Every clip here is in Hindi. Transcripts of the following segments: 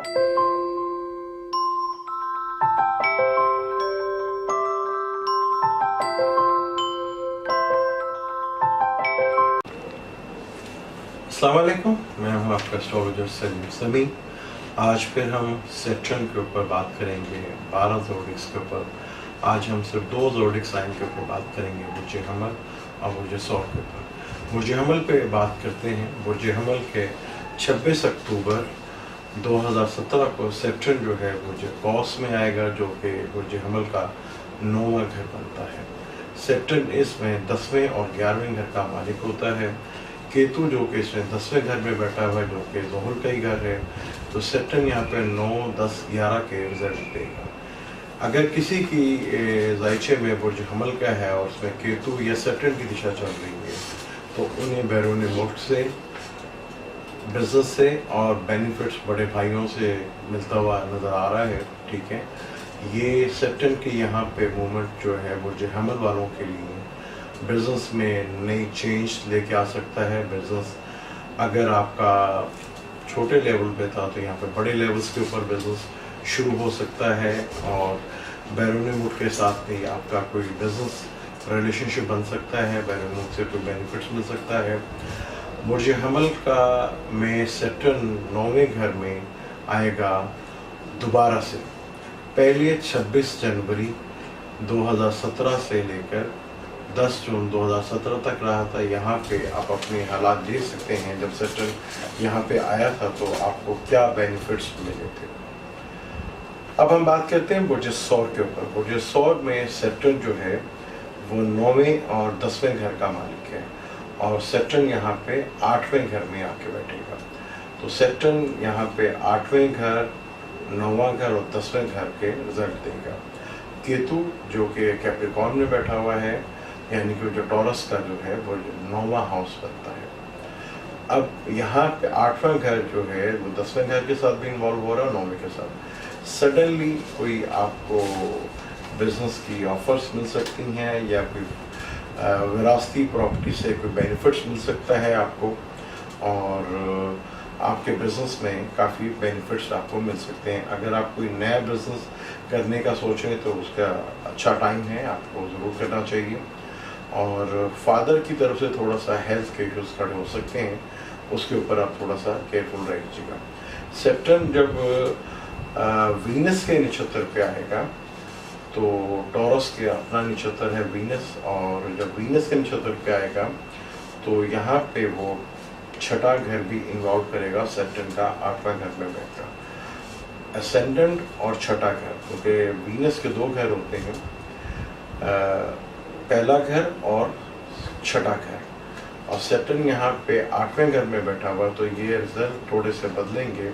अस्सलाम वालेकुम, मैं हूं आपका एस्ट्रोलॉजर सलीम समी। आज फिर हम सैटर्न के ऊपर बात करेंगे, 12 ज़ोडिक्स के ऊपर। आज हम सिर्फ 2 ज़ोडिक साइन के ऊपर बात करेंगे, बुर्ज हमल और बुर्ज सौर के ऊपर। बुर्ज हमल पे बात करते हैं। बुर्ज हमल के 26 अक्टूबर 2017 को सैटर्न जो है बुर्ज कौस में आएगा, जो कि बुर्ज हमल का 9वां घर बनता है। सैटर्न इसमें 10वें और 11वें घर का मालिक होता है। केतु जो कि इसमें 10वें घर में बैठा हुआ है, जो कि ज़ोहर का ही घर है। तो सैटर्न यहाँ पे 9, 10, 11 के रिजल्ट देगा। अगर किसी की जायचे में बुर्ज हमल का है और उसमें केतु या सैटर्न की दिशा चल रही है, तो उन्हें बैरून मुल्क से, बिजनेस से और बेनिफिट्स बड़े भाइयों से मिलता हुआ नज़र आ रहा है। ठीक है, ये सैटर्न की यहाँ पे मूवमेंट जो है बुर्ज हमल वालों के लिए बिजनेस में नई चेंज लेके आ सकता है। बिजनेस अगर आपका छोटे लेवल पे था तो यहाँ पे बड़े लेवल्स के ऊपर बिजनेस शुरू हो सकता है, और बैरून मुल्क के साथ भी आपका कोई बिजनेस रिलेशनशिप बन सकता है, बैरून मुल्क से कोई बेनिफिट्स मिल सकता है। बुर्ज हमल का में सैटर्न 9वें घर में आएगा दोबारा से। पहले 26 जनवरी 2017 से लेकर 10 जून 2017 तक रहा था। यहाँ पे आप अपने हालात देख सकते हैं, जब सैटर्न यहाँ पे आया था तो आपको क्या बेनिफिट्स मिले थे। अब हम बात करते हैं बुर्ज सौर के ऊपर। बुर्ज सौर में सैटर्न जो है वो 9वें और 10वें घर का मालिक है, और सैटर्न यहाँ पे 8वें घर में आके बैठेगा। तो सैटर्न यहाँ पे 8वें घर, 9वां घर और 10वें घर के रिजल्ट देगा। केतु जो कि कैप्रिकॉर्न में बैठा हुआ है, यानी कि जो टॉरस का जो है वो 9वां हाउस बनता है। अब यहाँ पे 8वां घर जो है वो 10वें घर के साथ भी इन्वॉल्व हो रहा है और 9वें के साथ। सडनली कोई आपको बिजनेस की ऑफर्स मिल सकती हैं, या कोई विरासती प्रॉपर्टी से कोई बेनिफिट्स मिल सकता है आपको, और आपके बिजनेस में काफ़ी बेनिफिट्स आपको मिल सकते हैं। अगर आप कोई नया बिजनेस करने का सोचें तो उसका अच्छा टाइम है, आपको ज़रूर करना चाहिए। और फादर की तरफ से थोड़ा सा हेल्थ के इश्यूज खड़े हो सकते हैं, उसके ऊपर आप थोड़ा सा केयरफुल रहिएगा। सैटर्न जब वीनस के नक्षत्र पे आएगा, तो टॉरस के अपना नक्षत्र है वीनस, और जब वीनस के नक्षत्र पे आएगा तो यहाँ पे वो 6ठा घर भी इन्वॉल्व करेगा सैटर्न का 8वां घर में बैठा। असेंडेंट और 6ठा घर, क्योंकि वीनस के 2 घर होते हैं, पहला घर और 6ठा घर, और सैटर्न यहाँ पे 8वें घर में बैठा हुआ, तो ये रिजल्ट थोड़े से बदलेंगे।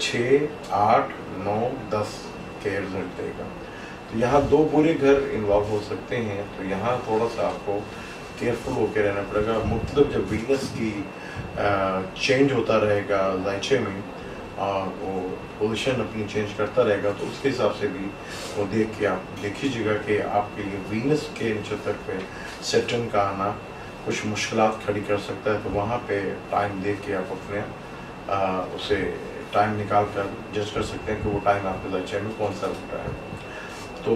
6, 8, 9, 10 के रिजल्ट देगा। तो यहाँ 2 बुरे घर इन्वॉल्व हो सकते हैं, तो यहाँ थोड़ा सा आपको केयरफुल होकर रहना पड़ेगा। मतलब जब वीनस की चेंज होता रहेगा जायचे में, और वो पोजीशन अपनी चेंज करता रहेगा, तो उसके हिसाब से भी वो देख के आप देखिएगा कि आपके लिए वीनस के नक्षत्र पे सैटर्न का आना कुछ मुश्किलात खड़ी कर सकता है। तो वहाँ पे टाइम देख के आप अपने उसे टाइम निकाल कर जज कर सकते हैं कि वो टाइम आपके जायचे में कौन सा रुक रहा है। तो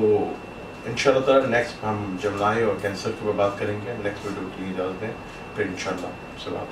इंशाल्लाह ताला नेक्स्ट हम जमनाई और कैंसर के ऊपर बात करेंगे। नेक्स्ट वीडियो के लिए इजाज़त दें, फिर इंशाल्लाह से बात